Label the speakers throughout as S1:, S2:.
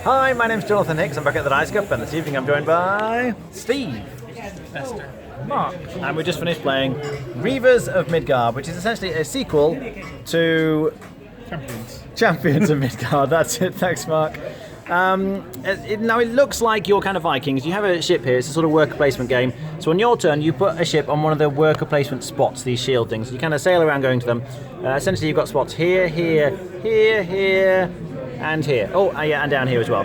S1: Hi, my name's Jonathan Hicks. I'm back at the Dice Cup, and this evening I'm joined by Steve,
S2: Esther,
S1: Mark, and we just finished playing Reavers of Midgard, which is essentially a sequel to Champions of Midgard. That's it. Thanks, Mark. Now it looks like you're kind of Vikings. You have a ship here. It's a sort of worker placement game. So on your turn, you put a ship on one of the worker placement spots, these shield things. You kind of sail around going to them. Essentially, you've got spots here, here, here, here, and here. Oh, yeah, and down here as well.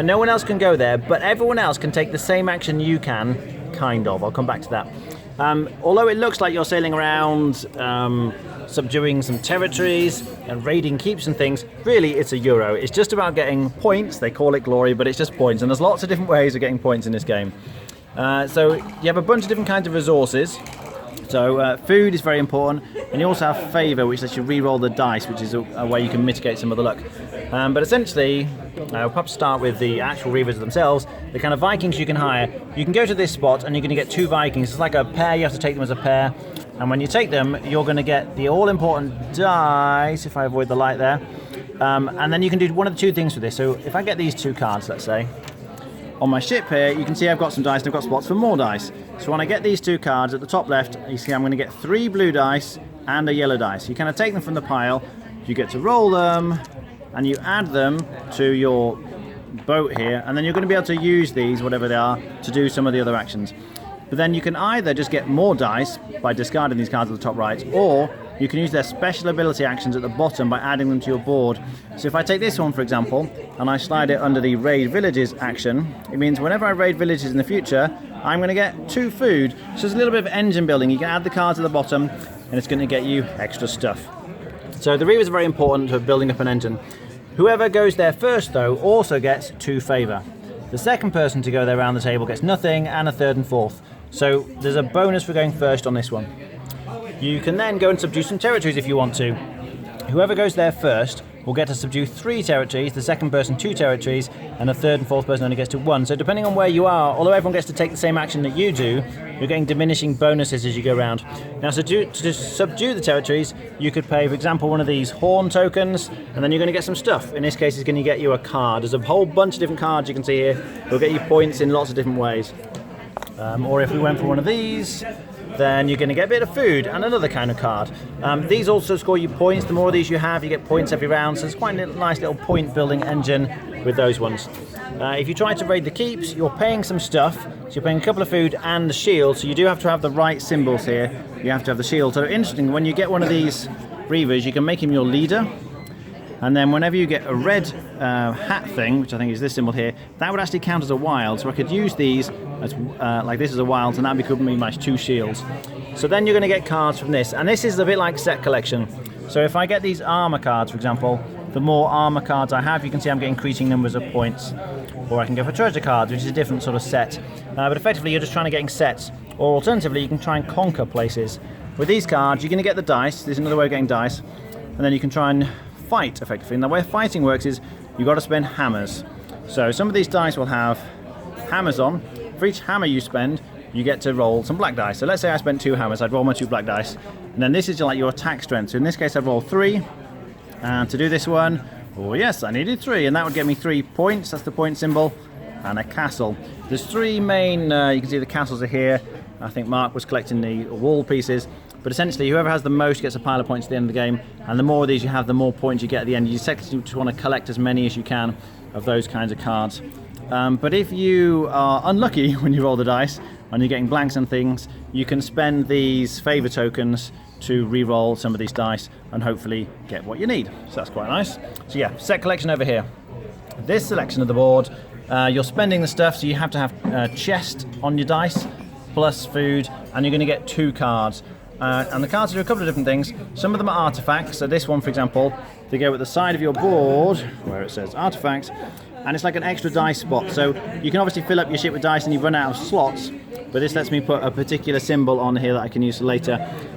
S1: No one else can go there, but everyone else can take the same action you can, kind of. I'll come back to that. Although it looks like you're sailing around, subduing some territories and raiding keeps and things, really it's a Euro. It's just about getting points. They call it glory, but it's just points, and there's lots of different ways of getting points in this game. So you have a bunch of different kinds of resources. So food is very important, and you also have favour, which lets you re-roll the dice, which is a way you can mitigate some of the luck. But essentially, we'll perhaps start with the actual Reavers themselves, the kind of Vikings you can hire. You can go to this spot and you're going to get 2 Vikings. It's like a pair, you have to take them as a pair. And when you take them, you're going to get the all-important dice, if I avoid the light there. And then you can do one of the 2 things with this. So if I get these 2 cards, let's say, on my ship here, you can see I've got some dice and I've got spots for more dice. So when I get these 2 cards at the top left, you see I'm going to get 3 blue dice and a yellow dice. You kind of take them from the pile, you get to roll them, and you add them to your boat here, and then you're going to be able to use these, whatever they are, to do some of the other actions. But then you can either just get more dice by discarding these cards at the top right, or you can use their special ability actions at the bottom by adding them to your board. So if I take this one, for example, and I slide it under the raid villages action, it means whenever I raid villages in the future, I'm going to get 2 food. So there's a little bit of engine building. You can add the cards at the bottom, and it's going to get you extra stuff. So the Reavers are very important for building up an engine. Whoever goes there first, though, also gets 2 favour. The second person to go there around the table gets nothing, and a third and fourth. So there's a bonus for going first on this one. You can then go and subdue some territories if you want to. Whoever goes there first will get to subdue 3 territories, the second person 2 territories, and the third and fourth person only gets to 1. So depending on where you are, although everyone gets to take the same action that you do, you're getting diminishing bonuses as you go around. Now to subdue the territories, you could pay, for example, one of these horn tokens, and then you're going to get some stuff. In this case, it's going to get you a card. There's a whole bunch of different cards you can see here. It'll get you points in lots of different ways. Or if we went for one of these, then you're going to get a bit of food and another kind of card. These also score you points. The more of these you have, you get points every round, so it's quite a nice little point building engine with those ones. If you try to raid the keeps, you're paying some stuff, so you're paying a couple of food and the shield, so you do have to have the right symbols here. You have to have the shield. So interesting, when you get one of these Reavers, you can make him your leader, and then whenever you get a red hat thing, which I think is this symbol here, that would actually count as a wild. So I could use these as like this is a wild, and that would become my 2 shields. So then you're going to get cards from this, and this is a bit like set collection. So if I get these armor cards, for example, the more armor cards I have, you can see I'm getting increasing numbers of points. Or I can go for treasure cards, which is a different sort of set. But effectively, you're just trying to get sets. Or alternatively, you can try and conquer places. With these cards, you're going to get the dice. There's another way of getting dice. And then you can try and fight, effectively. And the way fighting works is you've got to spend hammers. So some of these dice will have hammers on. For each hammer you spend, you get to roll some black dice. So let's say I spent 2 hammers, I'd roll my 2 black dice. And then this is like your attack strength. So in this case, I'd roll 3. And to do this one, oh yes, I needed 3. And that would get me 3 points. That's the point symbol. And a castle. There's 3 main, you can see the castles are here. I think Mark was collecting the wall pieces. But essentially, whoever has the most gets a pile of points at the end of the game. And the more of these you have, the more points you get at the end. You just want to collect as many as you can of those kinds of cards. But if you are unlucky when you roll the dice, and you're getting blanks and things, you can spend these favour tokens to re-roll some of these dice and hopefully get what you need. So that's quite nice. So yeah, set collection over here. This selection of the board, you're spending the stuff, so you have to have a chest on your dice, plus food, and you're going to get 2 cards. And the cards do a couple of different things. Some of them are artifacts. So this one, for example, they go at the side of your board, where it says artifacts, and it's like an extra dice spot. So you can obviously fill up your ship with dice and you run out of slots, but this lets me put a particular symbol on here that I can use later.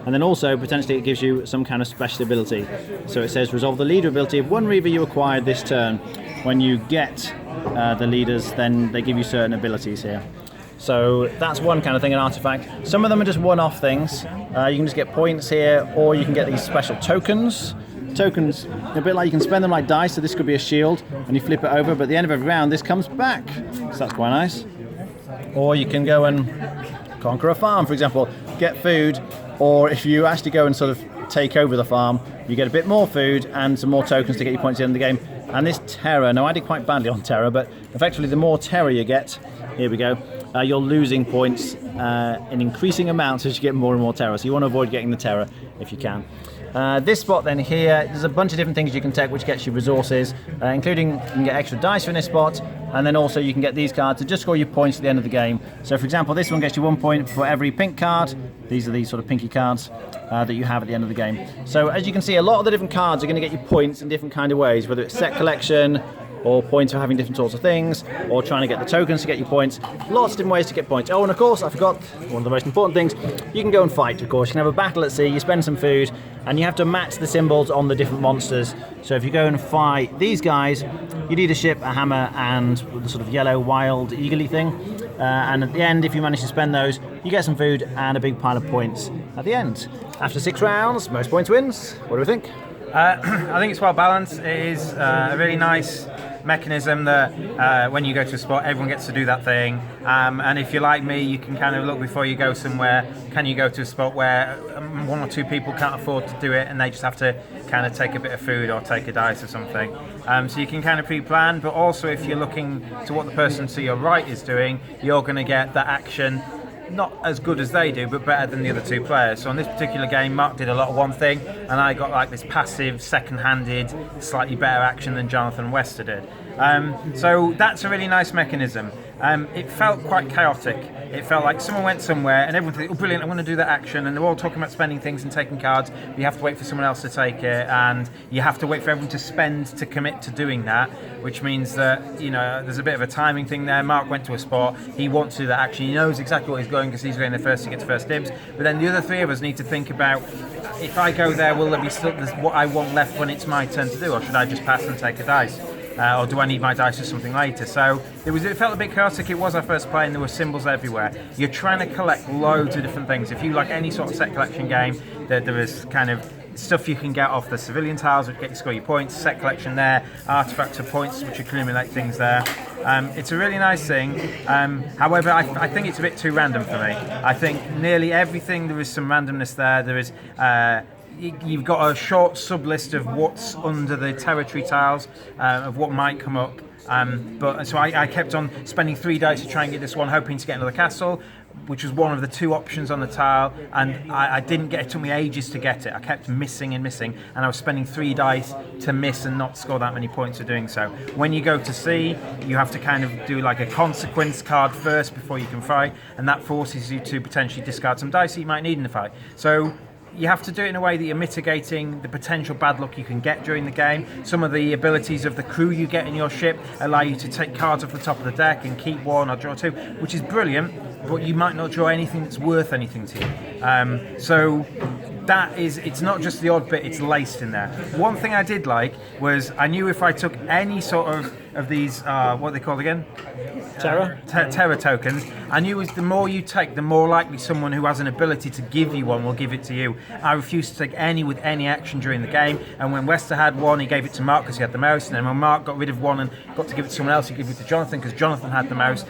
S1: And then also, potentially, it gives you some kind of special ability. So it says, resolve the leader ability of 1 Reaver you acquired this turn. When you get the leaders, then they give you certain abilities here. So that's one kind of thing, an artifact. Some of them are just one-off things. You can just get points here, or you can get these special tokens tokens a bit like you can spend them like dice. So this could be a shield, and you flip it over. But at the end of every round, this comes back. So that's quite nice. Or you can go and conquer a farm, for example, get food. Or if you actually go and sort of take over the farm, you get a bit more food and some more tokens to get your points at the end of the game. And this terror, now I did quite badly on terror, but effectively the more terror you get, here we go, you're losing points in increasing amounts as you get more and more terror. So you want to avoid getting the terror if you can. This spot then here, there's a bunch of different things you can take which gets you resources, including you can get extra dice from this spot, and then also you can get these cards to just score your points at the end of the game. So for example, this one gets you 1 point for every pink card. These are these sort of pinky cards that you have at the end of the game. So as you can see, a lot of the different cards are going to get you points in different kind of ways, whether it's set collection, or points for having different sorts of things, or trying to get the tokens to get you points. Lots of different ways to get points. Oh, and of course, I forgot one of the most important things. You can go and fight, of course. You can have a battle at sea, you spend some food, and you have to match the symbols on the different monsters. So if you go and fight these guys, you need a ship, a hammer, and the sort of yellow wild eagle-y thing. And at the end, if you manage to spend those, you get some food and a big pile of points at the end. After 6 rounds, most points wins. What do we think?
S2: I think it's well balanced. It is a really nice mechanism that when you go to a spot, everyone gets to do that thing. And if you're like me, you can kind of look before you go somewhere. Can you go to a spot where 1 or 2 people can't afford to do it and they just have to kind of take a bit of food or take a dice or something? So you can kind of pre-plan, but also if you're looking to what the person to your right is doing, you're going to get that action not as good as they do, but better than the other 2 players. So on this particular game, Mark did a lot of one thing, and I got like this passive, second-handed, slightly better action than Jonathan Wester did. So that's a really nice mechanism. It felt quite chaotic. It felt like someone went somewhere and everyone thought, oh brilliant, I want to do that action, and they're all talking about spending things and taking cards, but you have to wait for someone else to take it, and you have to wait for everyone to spend to commit to doing that, which means that, you know, there's a bit of a timing thing there. Mark went to a spot, he wants to do that action, he knows exactly what he's going because he's going there first, he gets first dibs, but then the other 3 of us need to think about, if I go there, will there be still what I want left when it's my turn to do, or should I just pass and take a dice? Or do I need my dice for something later? So it felt a bit chaotic. It was our first play and there were symbols everywhere. You're trying to collect loads of different things. If you like any sort of set collection game, there is kind of stuff you can get off the civilian tiles which get you score your points, set collection there, artifacts of points which accumulate things there. It's a really nice thing. However, I think it's a bit too random for me. I think nearly everything, there is some randomness there. There is you've got a short sub-list of what's under the territory tiles, of what might come up. But so I kept on spending 3 dice to try and get this one, hoping to get another castle, which was one of the 2 options on the tile, and I didn't get it. It took me ages to get it. I kept missing and missing, and I was spending 3 dice to miss and not score that many points for doing so. When you go to sea, you have to kind of do like a consequence card first before you can fight, and that forces you to potentially discard some dice that you might need in the fight. So you have to do it in a way that you're mitigating the potential bad luck you can get during the game. Some of the abilities of the crew you get in your ship allow you to take cards off the top of the deck and keep 1 or draw 2, which is brilliant, but you might not draw anything that's worth anything to you. So that is, it's not just the odd bit, it's laced in there. One thing I did like was I knew if I took any sort of these, what are they called again?
S1: Terror?
S2: Terror tokens. I knew the more you take, the more likely someone who has an ability to give you one will give it to you. I refused to take any with any action during the game, and when Wester had one, he gave it to Mark because he had the mouse, and then when Mark got rid of one and got to give it to someone else, he gave it to Jonathan because Jonathan had the mouse.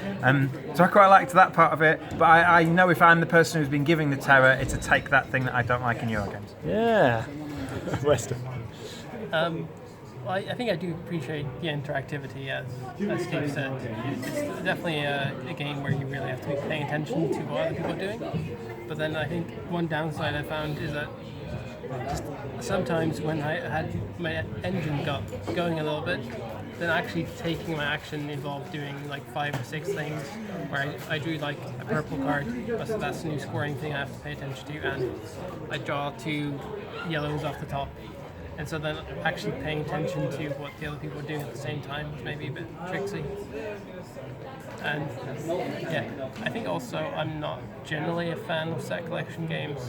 S2: So I quite liked that part of it, but I know if I'm the person who's been giving the terror, it's to take that thing that I don't like in Eurogames.
S1: Yeah. Wester.
S3: Well, I think I do appreciate the interactivity, as Steve said. It's definitely a game where you really have to be paying attention to what other people are doing. But then I think one downside I found is that just sometimes when I had my engine got going a little bit, then actually taking my action involved doing like 5 or 6 things, where I drew like a purple card, that's a new scoring thing I have to pay attention to, and I draw 2 yellows off the top. And so then actually paying attention to what the other people are doing at the same time was maybe a bit tricksy. And yeah, I think also I'm not generally a fan of set collection games,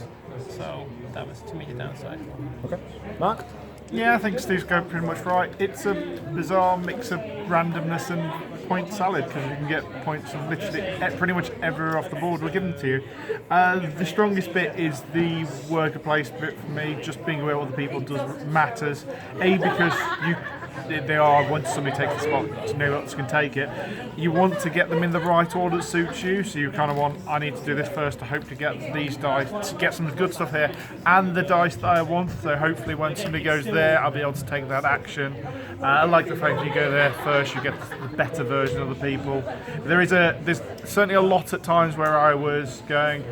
S3: so that was to me the downside.
S1: Okay. Mark?
S4: Yeah, I think Steve's going pretty much right. It's a bizarre mix of randomness and point salad because you can get points from literally pretty much everywhere off the board we're given to you. The strongest bit is the worker place bit for me. Just being aware of what the people does matters. Because they are once somebody takes the spot, to know else can take it. You want to get them in the right order that suits you. So you kind of want, I need to do this first to hope to get these dice, to get some good stuff here, and the dice that I want. So hopefully when somebody goes there, I'll be able to take that action. I like the fact you go there first, you get the better version of the people. There's certainly a lot at times where I was going,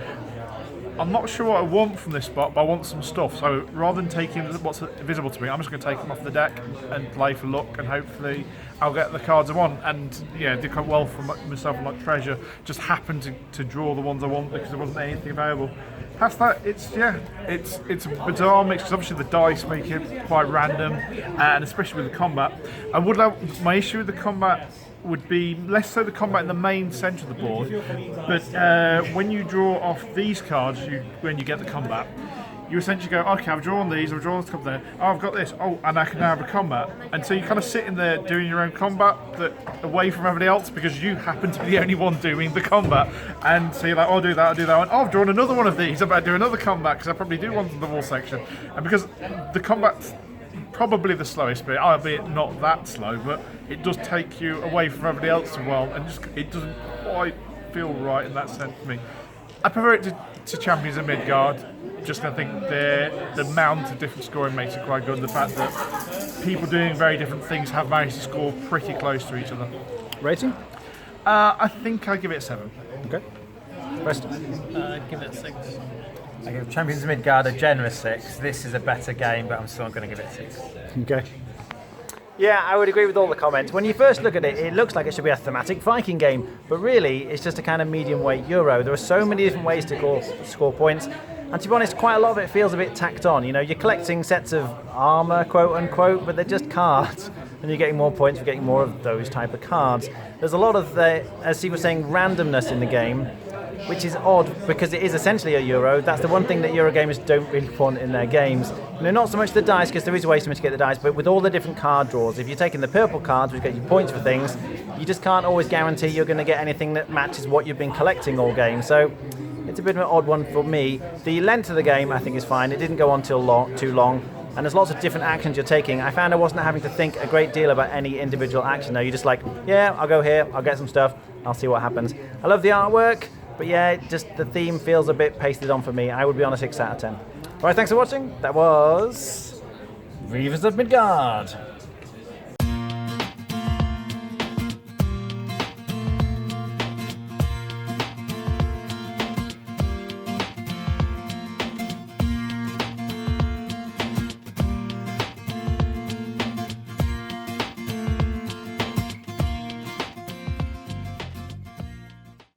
S4: I'm not sure what I want from this spot, but I want some stuff. So rather than taking what's visible to me, I'm just going to take them off the deck and play for luck, and hopefully I'll get the cards I want. And yeah, did quite well for myself and like treasure. Just happened to draw the ones I want because there wasn't anything available. Past that, it's a bizarre mix because obviously the dice make it quite random, and especially with the combat. My issue with the combat would be less so the combat in the main centre of the board, but when you draw off these cards, when you get the combat, you essentially go, okay, I've drawn these, I've drawn this combat there, oh, I've got this, oh, and I can now have a combat. And so you kind of sit in there doing your own combat, but away from everybody else because you happen to be the only one doing the combat. And so you're like, oh, I'll do that, and oh, I've drawn another one of these, I better do another combat because I probably do want the wall section. And because the combat's probably the slowest bit, albeit not that slow, but it does take you away from everybody else as well, and it doesn't quite feel right in that sense for me. I prefer it to Champions of Midgard. Just I think the amount of different scoring makes it quite good. The fact that people doing very different things have managed to score pretty close to each other.
S1: Rating?
S4: I think I give it a 7.
S1: Okay. Preston?
S3: Give it a 6.
S2: I give Champions of Midgard a generous 6. This is a better game, but I'm still going to give it a 6.
S1: Okay. Yeah, I would agree with all the comments. When you first look at it, it looks like it should be a thematic Viking game, but really, it's just a kind of medium weight Euro. There are so many different ways to score points, and to be honest, quite a lot of it feels a bit tacked on. You know, you're collecting sets of armour, quote unquote, but they're just cards, and you're getting more points for getting more of those type of cards. There's a lot of, as Steve was saying, randomness in the game, which is odd because it is essentially a Euro. That's the one thing that Eurogamers don't really want in their games. You know, not so much the dice, because there is ways to mitigate the dice, but with all the different card draws, if you're taking the purple cards, which get you points for things, you just can't always guarantee you're going to get anything that matches what you've been collecting all game. So it's a bit of an odd one for me. The length of the game, I think, is fine. It didn't go on too long. And there's lots of different actions you're taking. I found I wasn't having to think a great deal about any individual action. Though. You're just like, yeah, I'll go here, I'll get some stuff, I'll see what happens. I love the artwork. But yeah, just the theme feels a bit pasted on for me. I would be on a 6 out of 10. Alright, thanks for watching. That was Reavers of Midgard.